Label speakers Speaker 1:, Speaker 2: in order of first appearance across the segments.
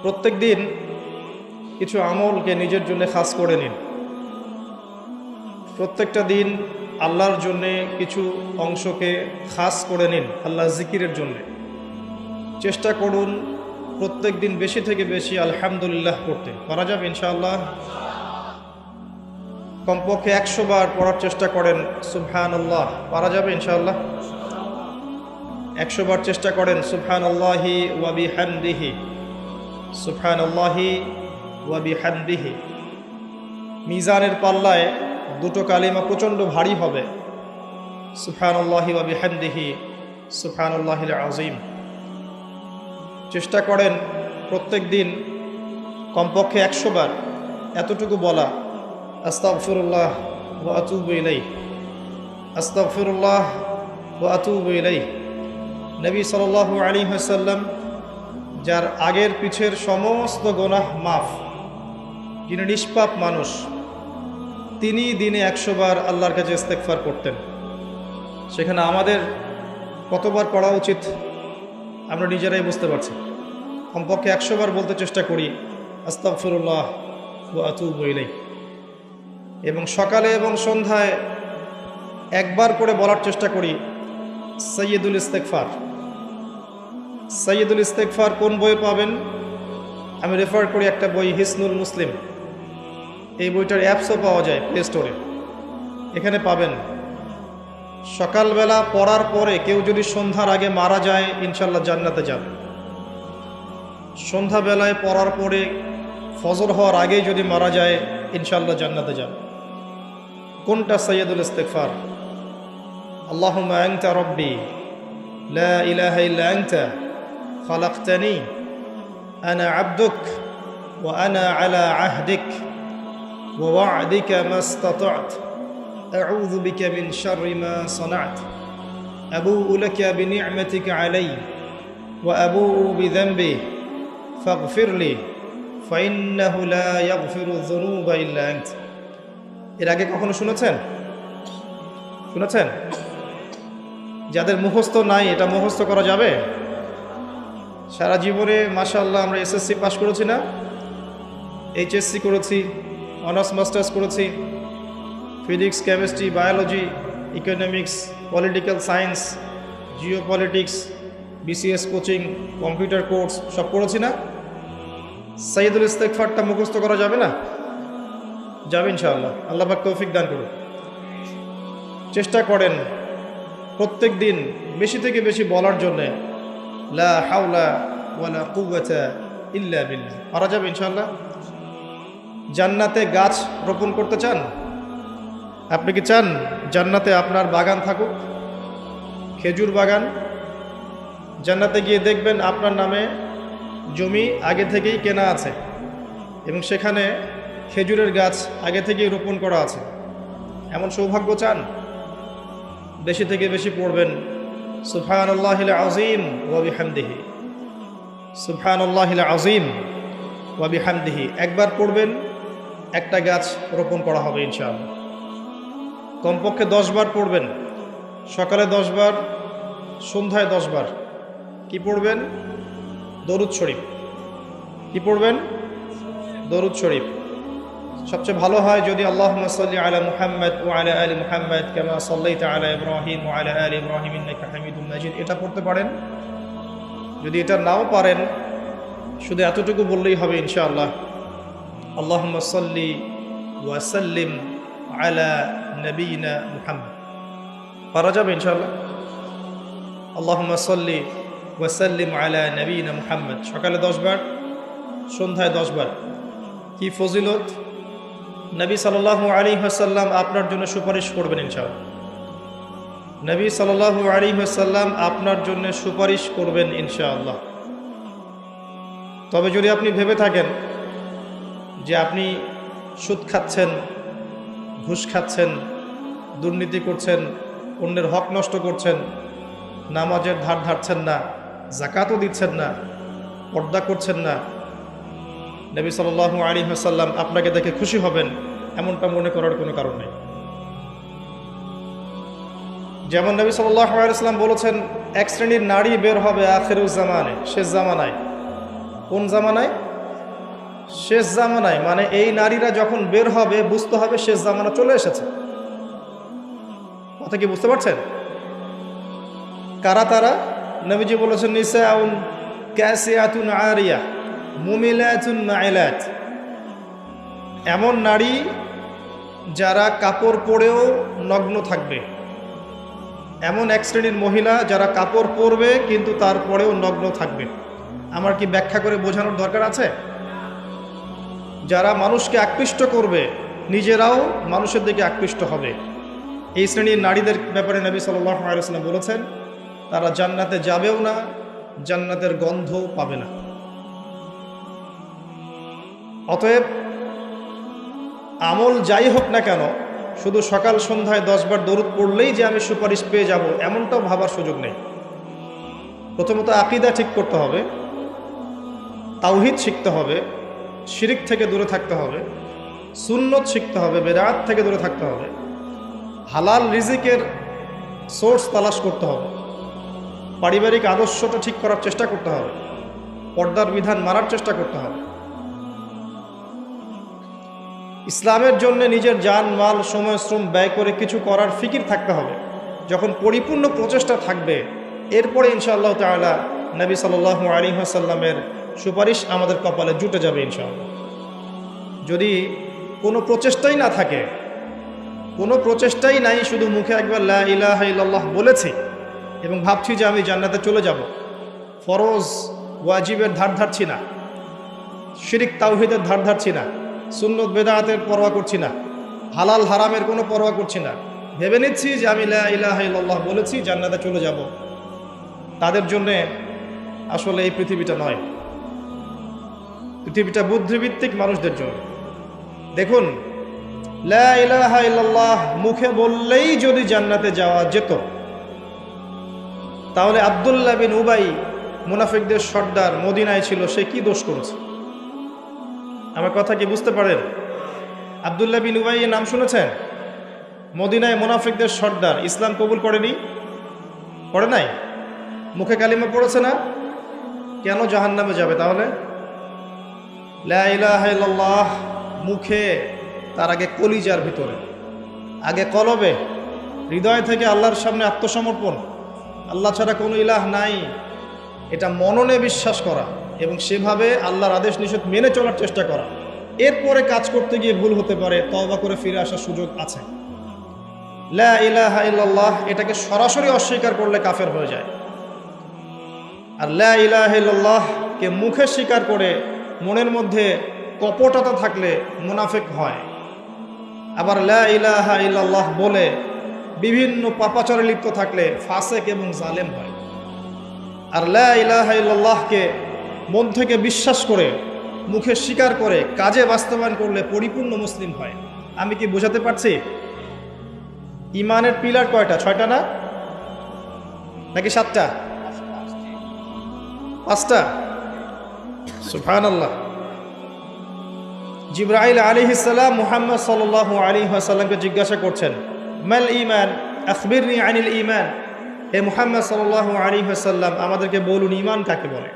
Speaker 1: প্রত্যেক দিন কিছু আমলকে নিজের জন্য খাস করে নিন। প্রত্যেকটা দিন আল্লাহর জন্যে কিছু অংশকে খাস করে নিন আল্লাহ জিকিরের জন্যে। চেষ্টা করুন প্রত্যেক দিন বেশি থেকে বেশি আলহামদুলিল্লাহ করতে। পারা যাবে ইনশাআল্লাহ। কমপক্ষে 100 বার পড়ার চেষ্টা করেন সুবহানাল্লাহ। পারা যাবে ইনশাআল্লাহ। 100 বার চেষ্টা করেন সুবহানাল্লাহি ওয়া বিহামদিহি, সুবহানাল্লাহি ওয়া বিহামদিহি। মিজানের পাল্লায় দুটো কালিমা প্রচণ্ড ভারী হবে, সুবহানাল্লাহি ওয়া বিহামদিহি, সুবহানাল্লাহিল আযীম। চেষ্টা করেন প্রত্যেক দিন কমপক্ষে 100 বার এতটুকু বলা, আস্তাগফিরুল্লাহ ওয়া আতুবু ইলাইহি, আস্তাগফিরুল্লাহ ওয়া আতুবু ইলাইহি। নবী সাল্লাল্লাহু আলাইহি ওয়াসাল্লাম, যার আগের পিছের সমস্ত গুনাহ মাফ, যিনি নিষ্পাপ মানুষ, তিনি দিনে 100 বার আল্লাহর কাছে ইস্তেগফার করতেন। সেখানে আমাদের কতবার পড়া উচিত আমরা নিজেরাই বুঝতে পারছি। কমপক্ষে 100 বার বলতে চেষ্টা করি আস্তাগফিরুল্লাহ ওয়া আতুবু ইলাইহি। এবং সকালে এবং সন্ধ্যায় একবার করে বলার চেষ্টা করি সাইয়্যিদুল ইস্তেগফার। সাইয়্যিদুল ইস্তেগফার কোন বইয়ে পাবেন? আমি রেফার করি একটা বই, হিসনুল মুসলিম। এই বইটার অ্যাপসও পাওয়া যায় প্লে স্টোরে, এখানে পাবেন। সকালবেলা পড়ার পরে কেউ যদি সন্ধ্যার আগে মারা যায় ইনশাল্লাহ জান্নাতে যাবে। সন্ধ্যাবেলায় পড়ার পরে ফজর হওয়ার আগেই যদি মারা যায় ইনশাল্লাহ জান্নাতে যাবে। কোনটা সাইয়্যিদুল ইস্তেগফার? আল্লাহুম্মা আনতা রাব্বি লা ইলাহা ইল্লা আনতা খালাকতানি আনা আবদুক ওয়া আনা আলা আহদিক ওয়া ওয়া'দিকা মাস্তাতা'ত আউযু বিকা মিন শাররি মা সানা'ত আবু'ু লাকা বিনি'মাতিকা আলাইয়া ওয়া আবু'ু বিযানবি ফাগফিরলি ফাইন্নাহু লা ইয়াগফিরু যুনুবা ইল্লা আনতা। এর আগে কখনো শুনেছেন? যাদের মুখস্থ নাই, এটা মুখস্থ করা যাবে? সারা জীবনে মাশাআল্লাহ আমরা এসএসসি পাস করেছি না, এইচএসসি করেছি, অনার্স মাস্টার্স করেছি, physics, chemistry, biology, economics, political science, geopolitics, BCS coaching, computer course সব করেছি না? সাইয়্যিদুল ইস্তেগফারটা মুখস্থ করা যাবে না? যাবে ইনশাআল্লাহ। আল্লাহ পাক তৌফিক দান করুন। চেষ্টা করেন প্রত্যেক দিন বেশি থেকে বেশি বলার জন্য লা হাওলা ওয়ালা কুওয়াতা ইল্লা বিল্লাহ। পারা যাবে ইনশাআল্লাহ। জান্নাতে গাছ রোপণ করতে চান? আপনি কি চান জান্নাতে আপনার বাগান থাকুক, খেজুর বাগান? জান্নাতে গিয়ে দেখবেন আপনার নামে জমি আগে থেকেই কেনা আছে এবং সেখানে খেজুরের গাছ আগে থেকেই রোপণ করা আছে। এমন সৌভাগ্য চান? বেশি থেকে বেশি পড়বেন সুবহানাল্লাহিল আযীম ওয়া বিহামদিহি, সুবহানাল্লাহিল আযীম ওয়া বিহামদিহি। একবার পড়বেন, একটা গাছ রোপণ করা হবে ইনশাআল্লাহ। কমপক্ষে 10 বার পড়বেন, সকালে 10 বার, সন্ধ্যায় 10 বার। কি পড়বেন? দরুদ শরীফ। কি পড়বেন? দরুদ শরীফ। সবচেয়ে ভালো হয় যদি আল্লাহুম্মা সাল্লি আলা মুহাম্মাদ ওয়া আলা আলি মুহাম্মাদ কামা সাল্লাইতা আলা ইব্রাহিম ওয়া আলা আলি ইব্রাহিম ইন্নাকা হামিদুম মাজিদ, এটা পড়তে পারেন। যদি এটা নাও পারেন, শুধু এতটুকু বললেই হবে ইনশাআল্লাহ, আল্লাহুম্মা সাল্লি ওয়া সাল্লিম আলা নবিয়িনা মুহাম্মদ। পারা যাবে ইনশাআল্লাহ। আল্লাহুম্মা সাল্লি ওয়া সাল্লিম আলা নবিয়িনা মুহাম্মদ। সকালে 10 বার, সন্ধ্যায় 10 বার। কি ফজিলত! নবী সাল্লাল্লাহু আলাইহি ওয়াসাল্লাম আপনার জন্য সুপারিশ করবেন ইনশাআল্লাহ। নবী সাল্লাল্লাহু আলাইহি ওয়াসাল্লাম আপনার জন্য সুপারিশ করবেন ইনশাআল্লাহ। তবে যদি আপনি ভেবে থাকেন যে আপনি সুদ খাচ্ছেন, ঘুষ খাচ্ছেন, দুর্নীতি করছেন, অন্যের হক নষ্ট করছেন, নামাজের ধার ধারছেন না, যাকাতও দিচ্ছেন না, পর্দা করছেন না, নবী সাল্লাল্লাহু আলাইহি ওয়াসাল্লাম আপনাকে দেখে খুশি হবেন, এমনটা মনে করার কোনো কারণ নেই। যেমন নবী সাল্লাল্লাহু আলাইহি ওয়াসাল্লাম বলেছেন, এক শ্রেণীর নারী বের হবে আখিরুজ জামানে, শেষ জামানায়। কোন জামানায়? শেষ জামানায়, মানে এই নারীরা যখন বের হবে বুঝতে হবে শেষ জামানা চলে এসেছে। কথা কি বুঝতে পারছেন? কারা তারা? নবীজি বলেছেন নিসাউন কাসিয়াতুন আরিয়া মুমিলাতুন মাইলাত, এমন নারী যারা কাপড় পরেও নগ্ন থাকবে, এমন এক শ্রেণীর মহিলা যারা কাপড় পরবে কিন্তু তারপরেও নগ্ন থাকবে। আমার কি ব্যাখ্যা করে বোঝানোর দরকার আছে? যারা মানুষকে আকৃষ্ট করবে, নিজেরাও মানুষের দিকে আকৃষ্ট হবে, এই শ্রেণীর নারীদের ব্যাপারে নবী সাল্লাল্লাহু আলাইহি ওয়াসাল্লাম বলেছেন তারা জান্নাতে যাবেও না, জান্নাতের গন্ধও পাবে না। অতএব আমল যাই হোক না কেন, শুধু সকাল সন্ধ্যায় 10 বার দরুদ পড়লেই যে আমি সুপারিশ পেয়ে যাব এমনটাও ভাবার সুযোগ নেই। প্রথমত আকীদা ঠিক করতে হবে, তাওহীদ শিখতে হবে, শিরিক থেকে দূরে থাকতে হবে, সুন্নত শিখতে হবে, বেদাত থেকে দূরে থাকতে হবে, হালাল রিজিকের সোর্স তালাশ করতে হবে, পারিবারিক আদর্শটা ঠিক করার চেষ্টা করতে হবে, পর্দার বিধান মানার চেষ্টা করতে হবে, ইসলামের জন্য নিজের জান মাল সময় শ্রম ব্যয় করে কিছু করার ফিকির থাকতে হবে। যখন পরিপূর্ণ প্রচেষ্টা থাকবে এরপরে ইনশাআল্লাহ তাআলা নবী সাল্লাল্লাহু আলাইহি ওয়াসাল্লামের সুপারিশ আমাদের কপালে জুটে যাবে ইনশাআল্লাহ। যদি কোনো প্রচেষ্টাই না থাকে, কোনো প্রচেষ্টাই নাই, শুধু মুখে একবার লা ইলাহা ইল্লাল্লাহ বলেছি এবং ভাবছি যে আমি জান্নাতে চলে যাব, ফরজ ওয়াজিবের ধার ধারছি না, শিরিক তাওহীদের ধার ধারছি না, সুন্নত বেদাতের পরোয়া করছি না, হালাল হারামের কোনো পরোয়া করছি না, ভেবে নিচ্ছি যে আমি লা ইলাহা ইল্লাল্লাহ বলেছি জান্নাতে চলে যাব, তাদের জন্যে আসলে এই পৃথিবীটা নয়। পৃথিবীটা বুদ্ধিভিত্তিক মানুষদের জন্য। দেখুন, লা ইলাহা ইল্লাল্লাহ মুখে বললেই যদি জান্নাতে যাওয়া যেত, তাহলে আব্দুল্লাহ বিন উবাই মুনাফিকদের সর্দার মদিনায় ছিল, সে কি দোষ করেছে? আমার কথা কি বুঝতে পারেন? আব্দুল্লাহ বিন উবাই এর নাম শুনেছেন? মদিনায় মুনাফিকদের সর্দার, ইসলাম কবুল করেনি, পড়ে নাই, মুখে কালিমা পড়েছে না, কেন জাহান্নামে যাবে তাহলে? লা ইলাহা ইল্লাল্লাহ মুখে, তার আগে কলিজার ভিতরে, আগে কলবে, হৃদয় থেকে আল্লাহর সামনে আত্মসমর্পণ, আল্লাহ ছাড়া কোনো ইলাহ নাই, এটা মননে বিশ্বাস করা এবং সেভাবে আল্লাহর আদেশ নিষেধ মেনে চলার চেষ্টা করা। এরপরে কাজ করতে গিয়ে ভুল হতে পারে, তওবা করে ফিরে আসার সুযোগ আছে। লা ইলাহা ইল্লাল্লাহ এটাকে সরাসরি অস্বীকার করলে কাফের হয়ে যায়। আর লা ইলাহা ইল্লাল্লাহকে মুখে স্বীকার করে মনের মধ্যে কপটতা থাকলে মুনাফিক হয়। আবার লা ইলাহা ইল্লাল্লাহ বলে বিভিন্ন পাপাচারে লিপ্ত থাকলে ফাসিক এবং জালেম হয়। আর লা ইলাহা ইল্লাল্লাহকে মন থেকে বিশ্বাস করে, মুখে স্বীকার করে, কাজে বাস্তবায়ন করলে পরিপূর্ণ মুসলিম হয়। আমি কি বোঝাতে পারছি? ইমানের পিলার কয়টা? 6টা না নাকি 7টা? 5টা। সুবহানাল্লাহ। জিবরাইল আলাইহিস সালাম মুহাম্মদ সাল্লাল্লাহু আলাইহি ওয়াসাল্লামকে জিজ্ঞাসা করছেন, মাল ঈমান, আখবিরনি আনিল ঈমান। হে মুহাম্মদ সাল্লাল্লাহু আলাইহি ওয়াসাল্লাম, আমাদেরকে বলুন ঈমান কাকে বলে,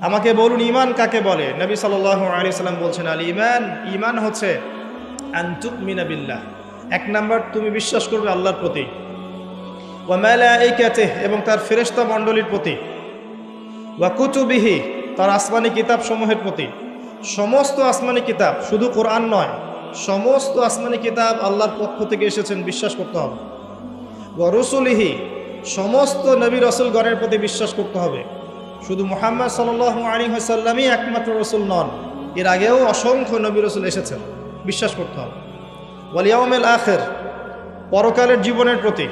Speaker 1: আমাকে বলুন ঈমান কাকে বলে। নবী সাল্লাল্লাহু আলাইহি ওয়াসাল্লাম বলছেন, আল ঈমান, ঈমান হচ্ছে আন তুমিনা বিল্লাহ, 1 নাম্বার তুমি বিশ্বাস করবে আল্লাহর প্রতি, ওয়া মালাইকাতিহি এবং তার ফেরেশতা মণ্ডলীর প্রতি, ওয়া কুতুবিহি তার আসমানি কিতাব সমূহের প্রতি, সমস্ত আসমানি কিতাব, শুধু কোরআন নয়, সমস্ত আসমানি কিতাব আল্লাহর পক্ষ থেকে এসেছেন বিশ্বাস করতে হবে। ওয়া রুসুলিহি সমস্ত নবী রাসূলগণের প্রতি বিশ্বাস করতে হবে। শুধু মুহাম্মদ সাল্লাল্লাহু আলাইহি ওয়াসাল্লামই একমাত্র রসুল নন, এর আগেও অসংখ্য নবী রসুল এসেছেন, বিশ্বাস করতে হবে। ওয়াল ইয়াউমিল আখির পরকালের জীবনের প্রতি,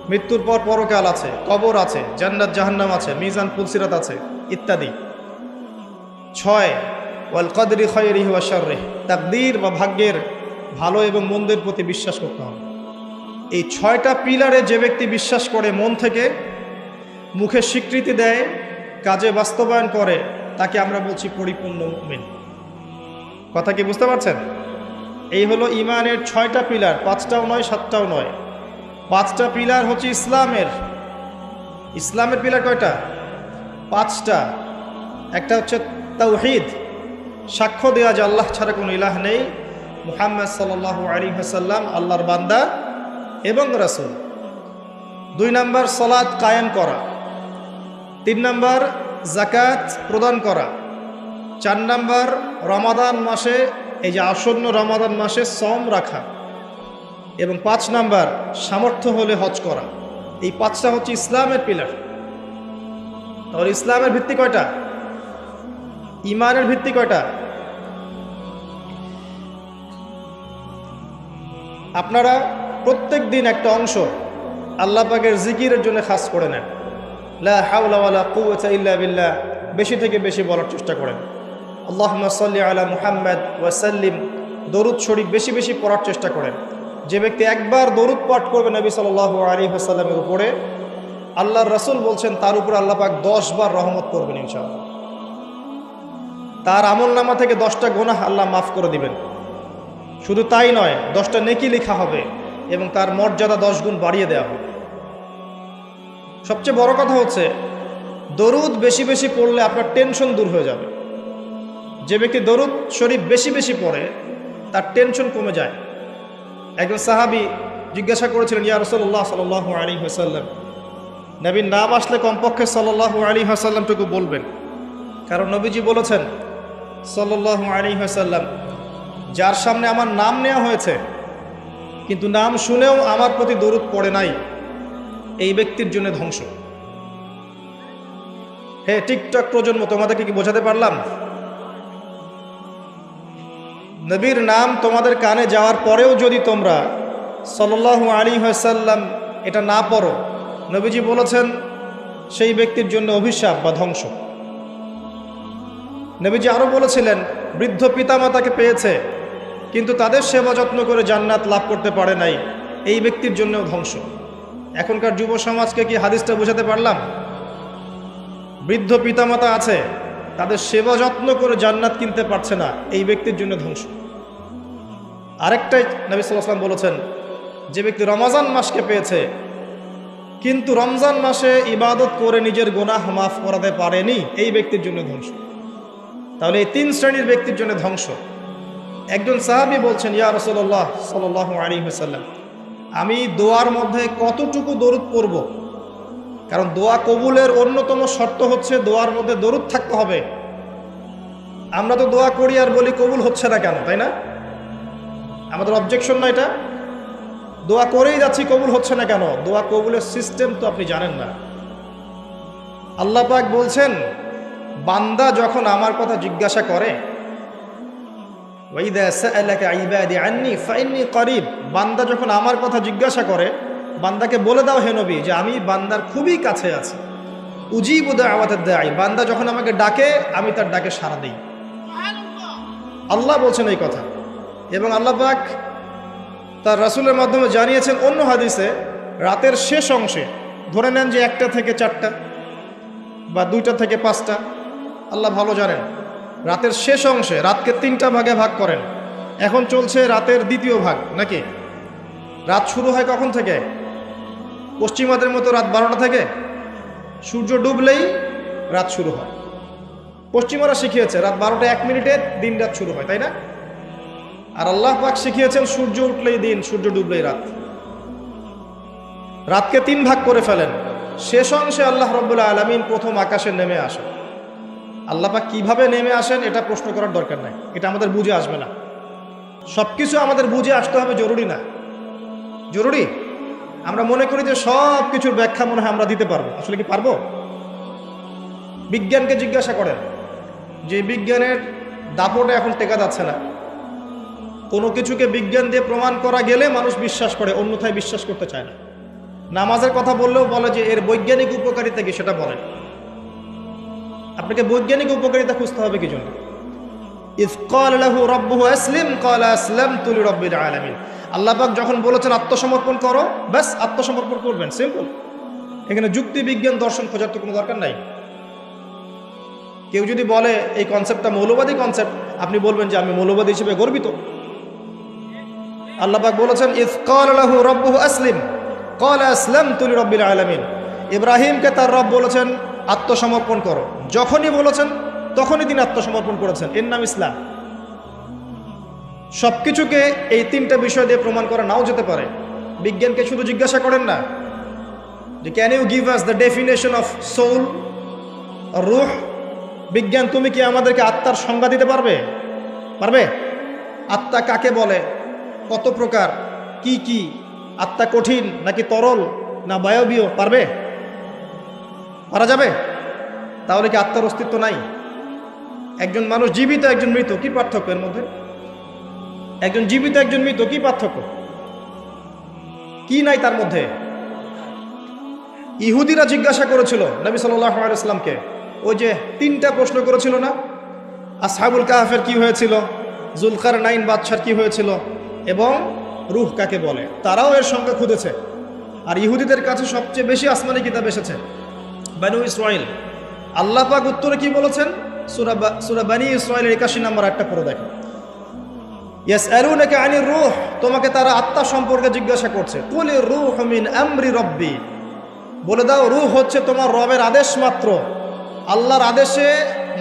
Speaker 1: মৃত্যুর পর পরকাল আছে, কবর আছে, জান্নাত জাহান্নাম আছে, মিজান পুলসিরাত আছে ইত্যাদি। 6 ওয়াল কদরি খায়রিহি ওয়া শাররিহি তাকদীর বা ভাগ্যের ভালো এবং মন্দের প্রতি বিশ্বাস করতে হবে। এই 6টা পিলারে যে ব্যক্তি বিশ্বাস করে, মন থেকে, মুখে স্বীকৃতি দেয়, কাজে বাস্তবায়ন করে, তাকে আমরা বলছি পরিপূর্ণ মুমিন। কথা কি বুঝতে পারছেন? এই হলো ঈমানের 6টা পিলার, 5টাও নয় 7টাও নয়। 5টা পিলার হচ্ছে ইসলামের। ইসলামের পিলার কয়টা? 5টা। একটা হচ্ছে তাওহীদ, সাক্ষ্য দেয়া যে আল্লাহ ছাড়া কোনো ইলাহ নেই, মুহাম্মদ সাল্লাল্লাহু আলাইহি ওয়াসাল্লাম আল্লাহর বান্দা এবং রাসূল। 2 নাম্বার সালাত কায়েম করা। 3 নাম্বার যাকাত প্রদান করা। 4 নাম্বার রমাদান মাসে, এই যে আসন্ন রমাদান মাসে সওম রাখা। এবং 5 নাম্বার সামর্থ্য হলে হজ করা। এই 5টা হচ্ছে ইসলামের পিলার। তাহলে ইসলামের ভিত্তি কয়টা? ঈমানের ভিত্তি কয়টা? আপনারা প্রত্যেক দিন একটা অংশ আল্লাহ পাকের জিকিরের জন্য খাস করে নেন। লা হাওলা ওয়ালা কুওয়াতা ইল্লা বিল্লাহ বেশি থেকে বেশি বলার চেষ্টা করেন। আল্লাহুম্মা সাল্লি আলা মুহাম্মাদ ওয়া সাল্লিম, দরুদ শরীফ বেশি বেশি পড়ার চেষ্টা করেন। যে ব্যক্তি একবার দরুদ পাঠ করবে নবী সাল্লাল্লাহু আলাইহি ওয়াসাল্লামের উপরে, আল্লাহর রাসূল বলছেন তার উপর আল্লাহ পাক 10 বার রহমত করবেন ইনশাআল্লাহ। তার আমলনামা থেকে 10টা গুনাহ আল্লাহ মাফ করে দিবেন। শুধু তাই নয়, 10টা নেকি লেখা হবে এবং তার মর্যাদা 10 গুণ বাড়িয়ে দেওয়া হবে। সবচেয়ে বড় কথা হচ্ছে দরুদ বেশি বেশি পড়লে আপনার টেনশন দূর হয়ে যাবে। যে ব্যক্তি দরুদ শরীফ বেশি বেশি পড়ে তার টেনশন কমে যায়। একজন সাহাবী জিজ্ঞাসা করেছিলেন, ইয়া রাসূলুল্লাহ সাল্লাল্লাহু আলাইহি ওয়াসাল্লাম, নবীর নাম আসলে কমপক্ষে সাল্লাল্লাহু আলাইহি ওয়াসাল্লামটুকু বলবেন, কারণ নবীজি বলেছেন সাল্লাল্লাহু আলাইহি ওয়াসাল্লাম, যার সামনে আমার নাম নেওয়া হয়েছে কিন্তু নাম শুনেও আমার প্রতি দরুদ পড়ে নাই, এই ব্যক্তির জন্য ধ্বংস। হে টিকটক প্রজন্ম, তোমাদেরকে কি বোঝাতে পারলাম? নবীর নাম তোমাদের কানে যাওয়ার পরেও যদি তোমরা সাল্লাল্লাহু আলাইহি ওয়াসাল্লাম এটা না পড়ো, নবীজি বলেছেন সেই ব্যক্তির জন্য অভিশাপ বা ধ্বংস। নবীজি আরও বলেছিলেন, বৃদ্ধ পিতামাতাকে পেয়েছে কিন্তু তাদের সেবা যত্ন করে জান্নাত লাভ করতে পারে নাই, এই ব্যক্তির জন্যও ধ্বংস। এখনকার যুব সমাজকে কি হাদিসটা বোঝাতে পারলাম? বৃদ্ধ পিতামাতা আছে, তাদের সেবা যত্ন করে জান্নাত কিনতে পারছে না, এই ব্যক্তির জন্য ধ্বংস। আরেকটাই নবী সাল্লাল্লাহু আলাইহি ওয়াসাল্লাম বলেছেন, যে ব্যক্তি রমজান মাসকে পেয়েছে কিন্তু রমজান মাসে ইবাদত করে নিজের গুনাহ মাফ করাতে পারেনি, এই ব্যক্তির জন্য ধ্বংস। তাহলে এই 3 শ্রেণীর ব্যক্তির জন্য ধ্বংস। একজন সাহাবী বলছেন, ইয়া রাসূলুল্লাহ সাল্লাল্লাহু আলাইহি ওয়াসাল্লাম, আমি দোয়ার মধ্যে কতটুকু দরুদ পড়ব? কারণ দোয়া কবুলের অন্যতম শর্ত হচ্ছে দোয়ার মধ্যে দরুদ থাকতে হবে। আমরা তো দোয়া করি আর বলি কবুল হচ্ছে না কেন, তাই না? আমাদের অবজেকশন না এটা? দোয়া করেই যাচ্ছি, কবুল হচ্ছে না কেন? দোয়া কবুলের সিস্টেম তো আপনি জানেন না। আল্লাহ পাক বলছেন, বান্দা যখন আমার কথা জিজ্ঞাসা করে, ওয়াইদা সাআলাকা ইবাদি আন্নী ফাইন্নী করিব, বান্দা যখন আমার কথা জিজ্ঞাসা করে, বান্দাকে বলে দাও হে নবী যে আমি বান্দার খুবই কাছে আছি। উজিবু দাওয়াতাদ দাঈ, বান্দা যখন আমাকে ডাকে আমি তার ডাকে সাড়া দিই। আল্লাহ বলছেন এই কথা। এবং আল্লাহ পাক তার রাসূলের মাধ্যমে জানিয়েছেন অন্য হাদিসে, রাতের শেষ অংশে, ধরে নেন যে 1টা থেকে 4টা বা 2টা থেকে 5টা, আল্লাহ ভালো জানেন, রাতের শেষ অংশে, রাতকে 3টা ভাগে ভাগ করেন। এখন চলছে রাতের 2য় ভাগ, নাকি? রাত শুরু হয় কখন থেকে? পশ্চিমাদের মতো রাত 12টা থেকে। সূর্য ডুবলেই রাত শুরু হয়। পশ্চিমারা শিখিয়েছে রাত 12টা 1 মিনিটে দিন রাত শুরু হয়, তাই না? আর আল্লাহ পাক শিখিয়েছেন সূর্য উঠলেই দিন, সূর্য ডুবলেই রাত। রাতকে 3 ভাগ করে ফেলেন। শেষ অংশে আল্লাহ রাব্বুল আলামিন প্রথম আকাশে নেমে আসেন। আল্লাহ পাক কিভাবে নেমে আসেন এটা প্রশ্ন করার দরকার নাই, এটা আমাদের বুঝে আসবে না। সবকিছু আমাদের বুঝে আসতে হবে জরুরি না। জরুরি? আমরা মনে করি যে সব কিছুর ব্যাখ্যা মনে হয় আমরা দিতে পারবো। আসলে কি পারবো? বিজ্ঞানকে জিজ্ঞাসা করেন, যে বিজ্ঞানের দাপটে এখন টেকা যাচ্ছে না। কোনো কিছুকে বিজ্ঞান দিয়ে প্রমাণ করা গেলে মানুষ বিশ্বাস করে, অন্যথায় বিশ্বাস করতে চায় না। নামাজের কথা বললেও বলে যে এর বৈজ্ঞানিক উপকারিতা কি, সেটা বলেন। আপনাকে বৈজ্ঞানিক উপকারিতা খুঁজতে হবে কি জন্য? ইয ক্বালা লাহু রাব্বুহু আসলিম ক্বালা আসলামতু লিরাব্বিল আলামিন। আল্লাহ পাক যখন বলেছেন আত্মসমর্পণ করো, ব্যাস আত্মসমর্পণ করবেন, সিম্পল। এখানে যুক্তি, বিজ্ঞান, দর্শন খোঁজার তো কোনো দরকার নাই। কেউ যদি বলে এই কনসেপ্টটা মৌলবাদী কনসেপ্ট, আপনি বলবেন যে আমি মৌলবাদী হিসেবে গর্বিত। আল্লাহ পাক বলেছেন ইয ক্বালা লাহু রাব্বুহু আসলিম ক্বালা আসলামতু লিরাব্বিল আলামিন। ইব্রাহিমকে তার রব বলেছেন আত্মসমর্পণ করো। যখনই বলেছেন তখনই তিনি আত্মসমর্পণ করেছেন। এর নাম ইসলাম। সবকিছুকে এই তিনটা বিষয় দিয়ে প্রমাণ করা নাও যেতে পারে। বিজ্ঞানকে শুধু জিজ্ঞাসা করেন না যে can you give us the definition of soul, রূহ। বিজ্ঞান, তুমি কি আমাদেরকে আত্মার সংজ্ঞা দিতে পারবে? পারবে? আত্মা কাকে বলে, কত প্রকার, কি কি, আত্মা কঠিন নাকি তরল না বায়বীয়, পারবে? পারা যাবে? তাহলে কি আত্মার অস্তিত্ব নাই? একজন মানুষ জীবিত, একজন মৃত, কি পার্থক্য এর মধ্যে? একজন জীবিত, একজন মৃত, কি পার্থক্য? কি নাই তার মধ্যে? ইহুদিরা জিজ্ঞাসা করেছিল নবী সাল্লাল্লাহু আলাইহি ওয়াসাল্লামকে, ওই যে তিনটা প্রশ্ন করেছিল না, আসহাবুল কাহফের কি হয়েছিল, জুলকারনাইন বাদশার কি হয়েছিল, এবং রূহ কাকে বলে। তারাও এর সংখ্যা খুঁজেছে। আর ইহুদিদের কাছে সবচেয়ে বেশি আসমানি কিতাব এসেছে, বানু ইসরাইল। আল্লাহ পাক উত্তরে কি বলেছেন? সূরা বানী ইসরাইলের 81 নম্বর আয়াতটা পড়ে দেখো। ইয়াসআলুনাকা আনির রূহ, তোমাকে তারা আত্মা সম্পর্কে জিজ্ঞাসা করছে। কুলির রূহু মিন আমরি রব্বি, বলে দাও রূহ হচ্ছে তোমার রবের আদেশ মাত্র। আল্লাহর আদেশে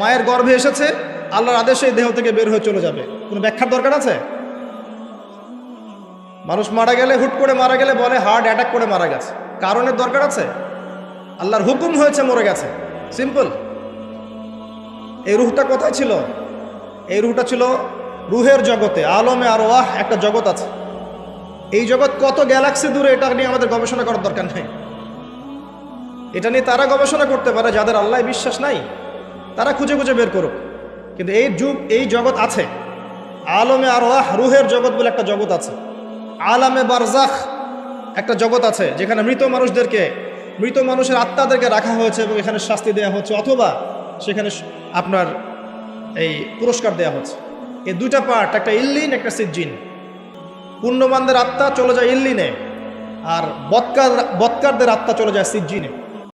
Speaker 1: মায়ের গর্ভে এসেছে, আল্লাহর আদেশে দেহ থেকে বের হয়ে চলে যাবে। কোনো ব্যাখ্যার দরকার আছে? মানুষ মারা গেলে, হুট করে মারা গেলে বলে হার্ট অ্যাটাক করে মারা গেছে, কারণের দরকার আছে? আল্লাহর হুকুম হয়েছে, মরে গেছে, সিম্পল। এই রূহটা কোথায় ছিল? এই রূহটা ছিল রূহের জগতে, আলমে আরওয়াহ একটা জগৎ আছে। এই জগৎ কত গ্যালাক্সি দূরে, এটা নিয়ে আমাদের গবেষণা করার দরকার নেই। এটা নিয়ে তারা গবেষণা করতে পারে যাদের আল্লাহ বিশ্বাস নাই, তারা খুঁজে খুঁজে বের করুক। কিন্তু এই জগৎ আছে, আলমে আরওয়াহ, রূহের জগৎ বলে একটা জগৎ আছে। আলামে বারজাখ একটা জগৎ আছে, যেখানে মৃত মানুষের আত্মাদেরকে রাখা হয়েছে এবং এখানে শাস্তি দেওয়া হচ্ছে, অথবা সেখানে আপনার এই পুরস্কার দেওয়া হচ্ছে। এই দুইটা পার্ট, একটা ইল্লিন, একটা সিজ্জিন। পুণ্যবানদের আত্মা চলে যায় ইল্লিনে, আর বৎকারদের আত্মা চলে যায় সিজ্জিনে।